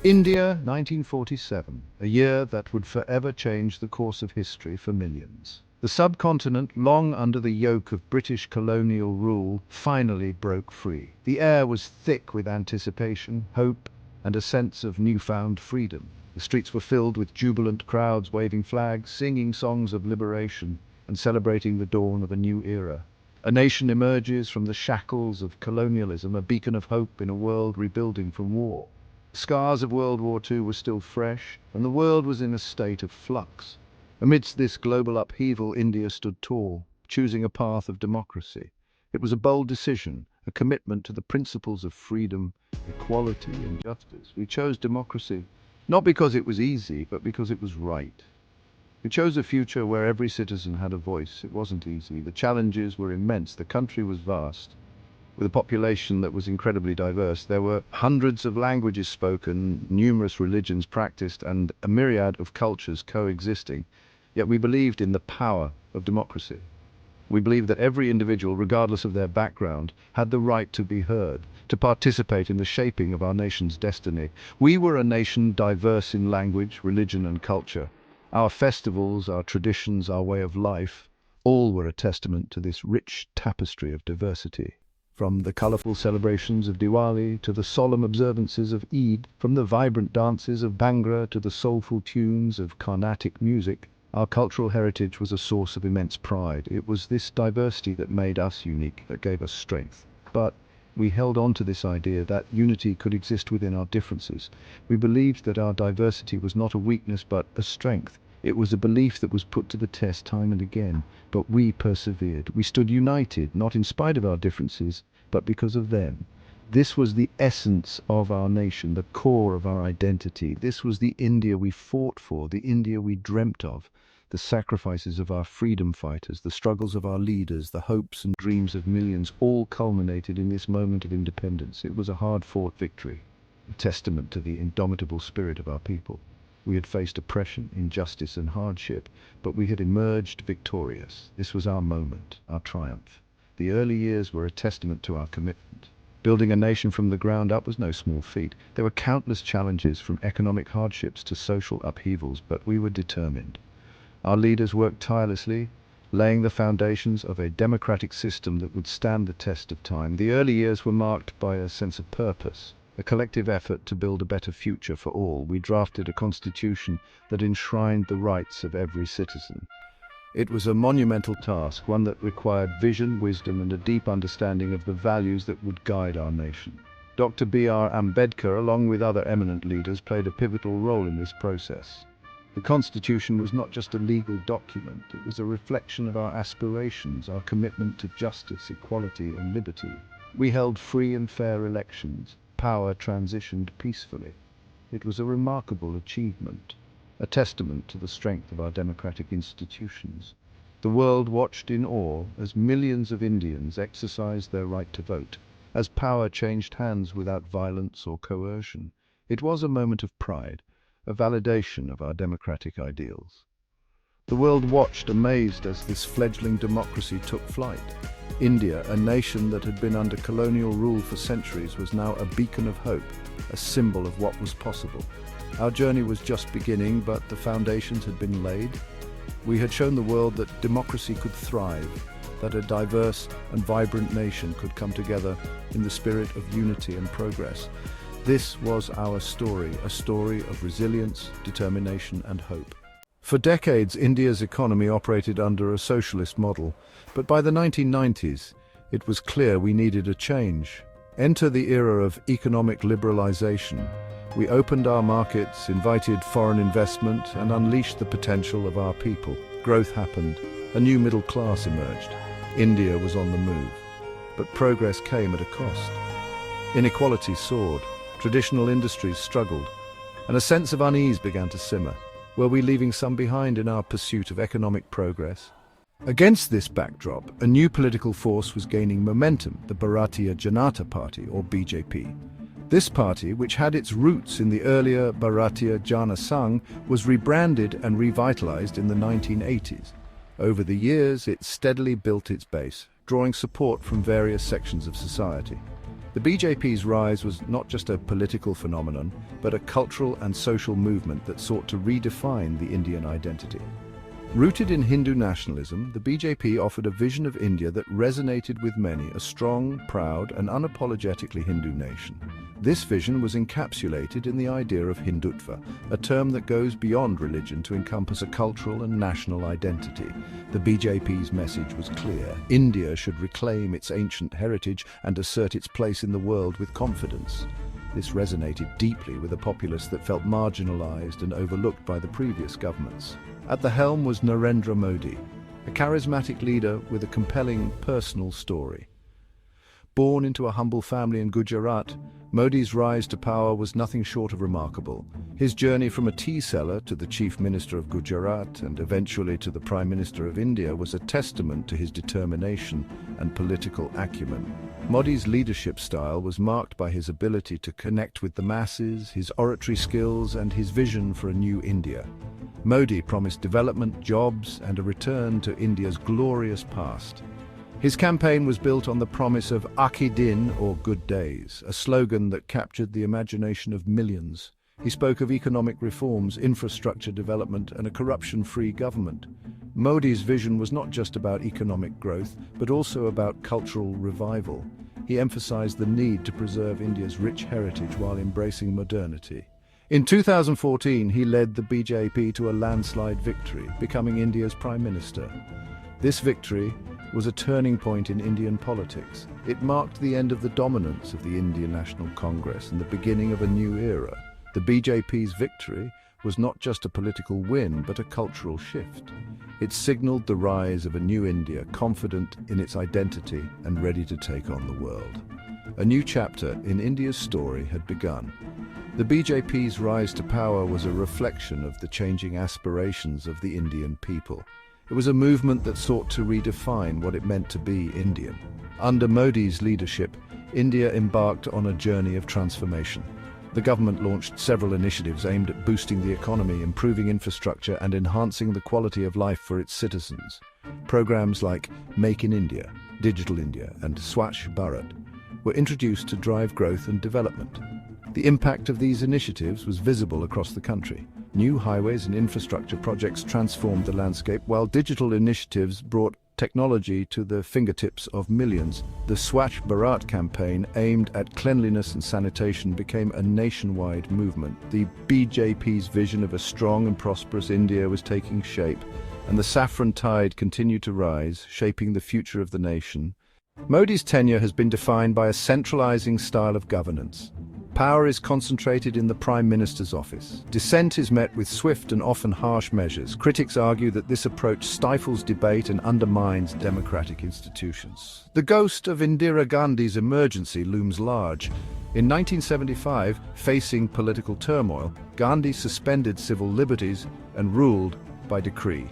India, 1947, a year that would forever change the course of history for millions. The subcontinent, long under the yoke of British colonial rule, finally broke free. The air was thick with anticipation, hope, and a sense of newfound freedom. The streets were filled with jubilant crowds waving flags, singing songs of liberation, and celebrating the dawn of a new era. A nation emerges from the shackles of colonialism, a beacon of hope in a world rebuilding from war. The scars of World War II were still fresh, and the world was in a state of flux. Amidst this global upheaval, India stood tall, choosing a path of democracy. It was a bold decision, a commitment to the principles of freedom, equality, and justice. We chose democracy, not because it was easy, but because it was right. We chose a future where every citizen had a voice. It wasn't easy. The challenges were immense. The country was vast, with a population that was incredibly diverse. There were hundreds of languages spoken, numerous religions practiced, and a myriad of cultures coexisting. Yet we believed in the power of democracy. We believed that every individual, regardless of their background, had the right to be heard, to participate in the shaping of our nation's destiny. We were a nation diverse in language, religion, and culture. Our festivals, our traditions, our way of life, all were a testament to this rich tapestry of diversity. From the colorful celebrations of Diwali to the solemn observances of Eid, from the vibrant dances of Bhangra to the soulful tunes of Carnatic music, our cultural heritage was a source of immense pride. It was this diversity that made us unique, that gave us strength. But we held on to this idea that unity could exist within our differences. We believed that our diversity was not a weakness but a strength. It was a belief that was put to the test time and again, but we persevered. We stood united, not in spite of our differences, but because of them. This was the essence of our nation, the core of our identity. This was the India we fought for, the India we dreamt of. The sacrifices of our freedom fighters, the struggles of our leaders, the hopes and dreams of millions, all culminated in this moment of independence. It was a hard-fought victory, a testament to the indomitable spirit of our people. We had faced oppression, injustice, and hardship, but we had emerged victorious. This was our moment, our triumph. The early years were a testament to our commitment. Building a nation from the ground up was no small feat. There were countless challenges, from economic hardships to social upheavals, but we were determined. Our leaders worked tirelessly, laying the foundations of a democratic system that would stand the test of time. The early years were marked by a sense of purpose, a collective effort to build a better future for all. We drafted a constitution that enshrined the rights of every citizen. It was a monumental task, one that required vision, wisdom, and a deep understanding of the values that would guide our nation. Dr. B.R. Ambedkar, along with other eminent leaders, played a pivotal role in this process. The Constitution was not just a legal document, it was a reflection of our aspirations, our commitment to justice, equality, and liberty. We held free and fair elections. Power transitioned peacefully. It was a remarkable achievement, a testament to the strength of our democratic institutions. The world watched in awe as millions of Indians exercised their right to vote, as power changed hands without violence or coercion. It was a moment of pride, a validation of our democratic ideals. The world watched amazed as this fledgling democracy took flight. India, a nation that had been under colonial rule for centuries, was now a beacon of hope, a symbol of what was possible. Our journey was just beginning, but the foundations had been laid. We had shown the world that democracy could thrive, that a diverse and vibrant nation could come together in the spirit of unity and progress. This was our story, a story of resilience, determination, and hope. For decades, India's economy operated under a socialist model, but by the 1990s, it was clear we needed a change. Enter the era of economic liberalization. We opened our markets, invited foreign investment, and unleashed the potential of our people. Growth happened. A new middle class emerged. India was on the move. But progress came at a cost. Inequality soared. Traditional industries struggled, and a sense of unease began to simmer. Were we leaving some behind in our pursuit of economic progress? Against this backdrop, a new political force was gaining momentum, the Bharatiya Janata Party, or BJP. This party, which had its roots in the earlier Bharatiya Jana Sangh, was rebranded and revitalized in the 1980s. Over the years, it steadily built its base, drawing support from various sections of society. The BJP's rise was not just a political phenomenon, but a cultural and social movement that sought to redefine the Indian identity. Rooted in Hindu nationalism, the BJP offered a vision of India that resonated with many, a strong, proud, and unapologetically Hindu nation. This vision was encapsulated in the idea of Hindutva, a term that goes beyond religion to encompass a cultural and national identity. The BJP's message was clear: India should reclaim its ancient heritage and assert its place in the world with confidence. This resonated deeply with a populace that felt marginalized and overlooked by the previous governments. At the helm was Narendra Modi, a charismatic leader with a compelling personal story. Born into a humble family in Gujarat, Modi's rise to power was nothing short of remarkable. His journey from a tea seller to the Chief Minister of Gujarat and eventually to the Prime Minister of India was a testament to his determination and political acumen. Modi's leadership style was marked by his ability to connect with the masses, his oratory skills, and his vision for a new India. Modi promised development, jobs, and a return to India's glorious past. His campaign was built on the promise of Akhi Din, or good days, a slogan that captured the imagination of millions. He spoke of economic reforms, infrastructure development, and a corruption-free government. Modi's vision was not just about economic growth, but also about cultural revival. He emphasized the need to preserve India's rich heritage while embracing modernity. In 2014, he led the BJP to a landslide victory, becoming India's Prime Minister. This victory was a turning point in Indian politics. It marked the end of the dominance of the Indian National Congress and the beginning of a new era. The BJP's victory was not just a political win, but a cultural shift. It signaled the rise of a new India, confident in its identity and ready to take on the world. A new chapter in India's story had begun. The BJP's rise to power was a reflection of the changing aspirations of the Indian people. It was a movement that sought to redefine what it meant to be Indian. Under Modi's leadership, India embarked on a journey of transformation. The government launched several initiatives aimed at boosting the economy, improving infrastructure, and enhancing the quality of life for its citizens. Programs like Make in India, Digital India, and Swachh Bharat were introduced to drive growth and development. The impact of these initiatives was visible across the country. New highways and infrastructure projects transformed the landscape, while digital initiatives brought technology to the fingertips of millions. The Swachh Bharat campaign, aimed at cleanliness and sanitation, became a nationwide movement. The BJP's vision of a strong and prosperous India was taking shape, and the saffron tide continued to rise, shaping the future of the nation. Modi's tenure has been defined by a centralizing style of governance. Power is concentrated in the Prime Minister's office. Dissent is met with swift and often harsh measures. Critics argue that this approach stifles debate and undermines democratic institutions. The ghost of Indira Gandhi's emergency looms large. In 1975, facing political turmoil, Gandhi suspended civil liberties and ruled by decree.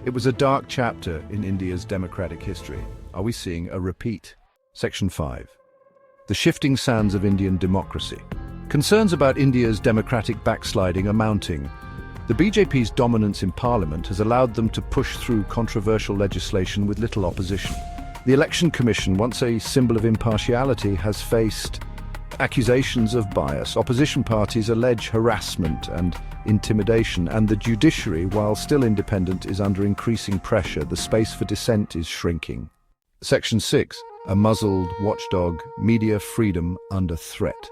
It was a dark chapter in India's democratic history. Are we seeing a repeat? Section 5. The shifting sands of Indian democracy. Concerns about India's democratic backsliding are mounting. The BJP's dominance in parliament has allowed them to push through controversial legislation with little opposition. The Election Commission, once a symbol of impartiality, has faced accusations of bias. Opposition parties allege harassment and intimidation, and the judiciary, while still independent, is under increasing pressure. The space for dissent is shrinking. Section 6. A muzzled watchdog, media freedom under threat.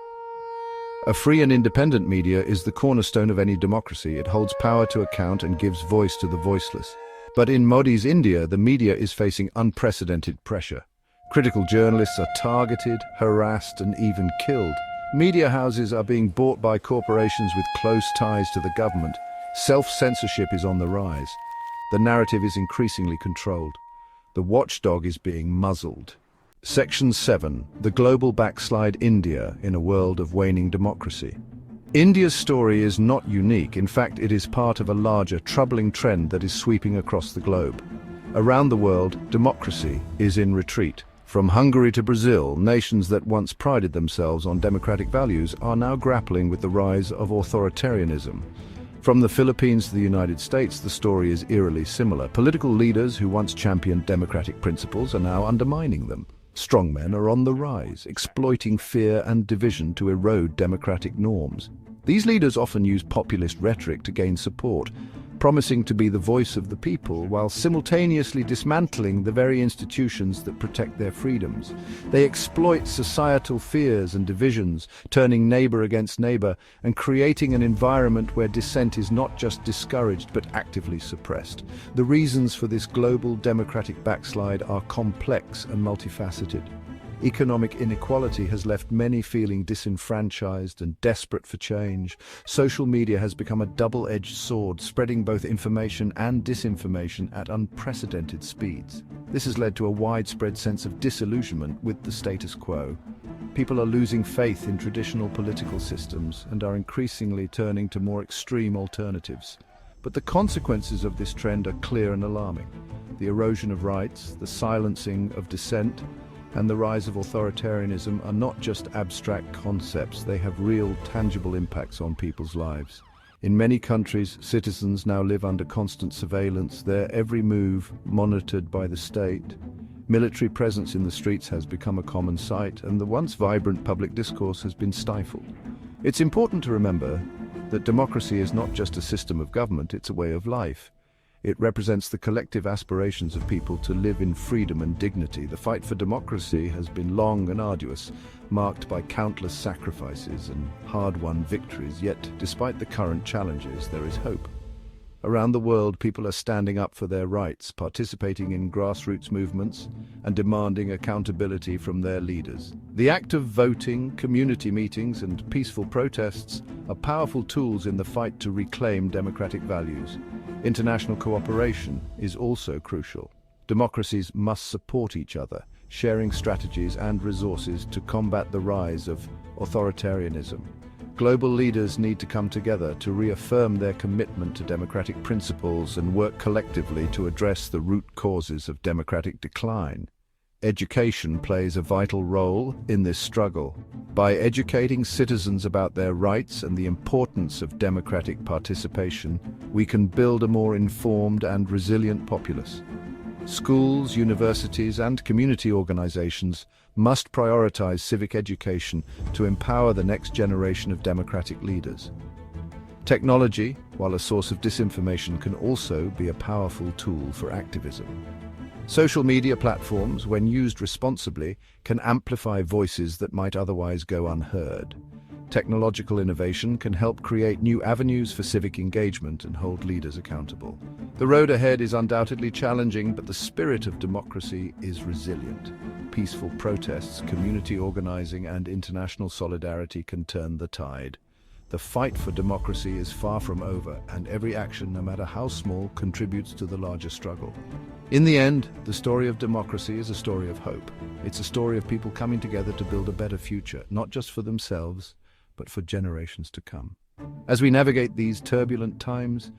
A free and independent media is the cornerstone of any democracy. It holds power to account and gives voice to the voiceless. But in Modi's India, the media is facing unprecedented pressure. Critical journalists are targeted, harassed, and even killed. Media houses are being bought by corporations with close ties to the government. Self-censorship is on the rise. The narrative is increasingly controlled. The watchdog is being muzzled. Section 7. The global backslide India in a world of waning democracy. India's story is not unique. In fact, it is part of a larger, troubling trend that is sweeping across the globe. Around the world, democracy is in retreat. From Hungary to Brazil, nations that once prided themselves on democratic values are now grappling with the rise of authoritarianism. From the Philippines to the United States, the story is eerily similar. Political leaders who once championed democratic principles are now undermining them. Strongmen are on the rise, exploiting fear and division to erode democratic norms. These leaders often use populist rhetoric to gain support, promising to be the voice of the people while simultaneously dismantling the very institutions that protect their freedoms. They exploit societal fears and divisions, turning neighbor against neighbor and creating an environment where dissent is not just discouraged but actively suppressed. The reasons for this global democratic backslide are complex and multifaceted. Economic inequality has left many feeling disenfranchised and desperate for change. Social media has become a double-edged sword, spreading both information and disinformation at unprecedented speeds. This has led to a widespread sense of disillusionment with the status quo. People are losing faith in traditional political systems and are increasingly turning to more extreme alternatives. But the consequences of this trend are clear and alarming. The erosion of rights, the silencing of dissent, and the rise of authoritarianism are not just abstract concepts, they have real, tangible impacts on people's lives. In many countries, citizens now live under constant surveillance, their every move monitored by the state. Military presence in the streets has become a common sight, and the once vibrant public discourse has been stifled. It's important to remember that democracy is not just a system of government, it's a way of life. It represents the collective aspirations of people to live in freedom and dignity. The fight for democracy has been long and arduous, marked by countless sacrifices and hard-won victories. Yet, despite the current challenges, there is hope. Around the world, people are standing up for their rights, participating in grassroots movements, and demanding accountability from their leaders. The act of voting, community meetings, and peaceful protests are powerful tools in the fight to reclaim democratic values. International cooperation is also crucial. Democracies must support each other, sharing strategies and resources to combat the rise of authoritarianism. Global leaders need to come together to reaffirm their commitment to democratic principles and work collectively to address the root causes of democratic decline. Education plays a vital role in this struggle. By educating citizens about their rights and the importance of democratic participation, we can build a more informed and resilient populace. Schools, universities, and community organizations must prioritize civic education to empower the next generation of democratic leaders. Technology, while a source of disinformation, can also be a powerful tool for activism. Social media platforms, when used responsibly, can amplify voices that might otherwise go unheard. Technological innovation can help create new avenues for civic engagement and hold leaders accountable. The road ahead is undoubtedly challenging, but the spirit of democracy is resilient. Peaceful protests, community organizing, and international solidarity can turn the tide. The fight for democracy is far from over, and every action, no matter how small, contributes to the larger struggle. In the end, the story of democracy is a story of hope. It's a story of people coming together to build a better future, not just for themselves, but for generations to come. As we navigate these turbulent times,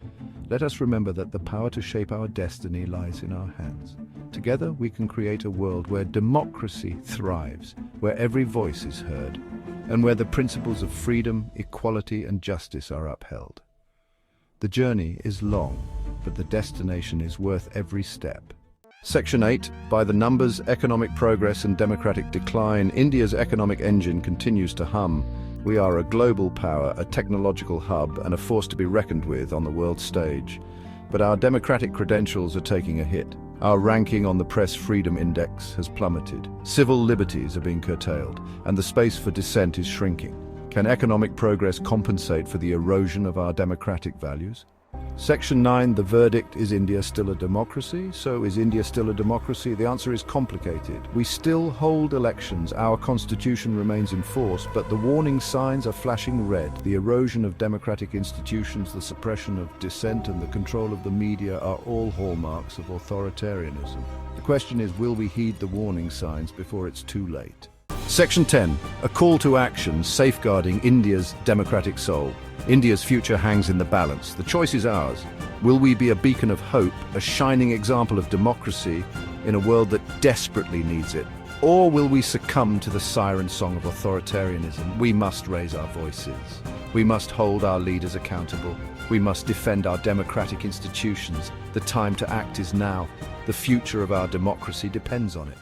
let us remember that the power to shape our destiny lies in our hands. Together, we can create a world where democracy thrives, where every voice is heard, and where the principles of freedom, equality, and justice are upheld. The journey is long, but the destination is worth every step. Section 8, by the numbers, economic progress and democratic decline, India's economic engine continues to hum. We are a global power, a technological hub, and a force to be reckoned with on the world stage. But our democratic credentials are taking a hit. Our ranking on the Press Freedom Index has plummeted. Civil liberties are being curtailed, and the space for dissent is shrinking. Can economic progress compensate for the erosion of our democratic values? Section 9, the verdict, is India still a democracy? So is India still a democracy? The answer is complicated. We still hold elections, our constitution remains in force, but the warning signs are flashing red. The erosion of democratic institutions, the suppression of dissent, and the control of the media are all hallmarks of authoritarianism. The question is, will we heed the warning signs before it's too late? Section 10, a call to action safeguarding India's democratic soul. India's future hangs in the balance. The choice is ours. Will we be a beacon of hope, a shining example of democracy in a world that desperately needs it? Or will we succumb to the siren song of authoritarianism? We must raise our voices. We must hold our leaders accountable. We must defend our democratic institutions. The time to act is now. The future of our democracy depends on it.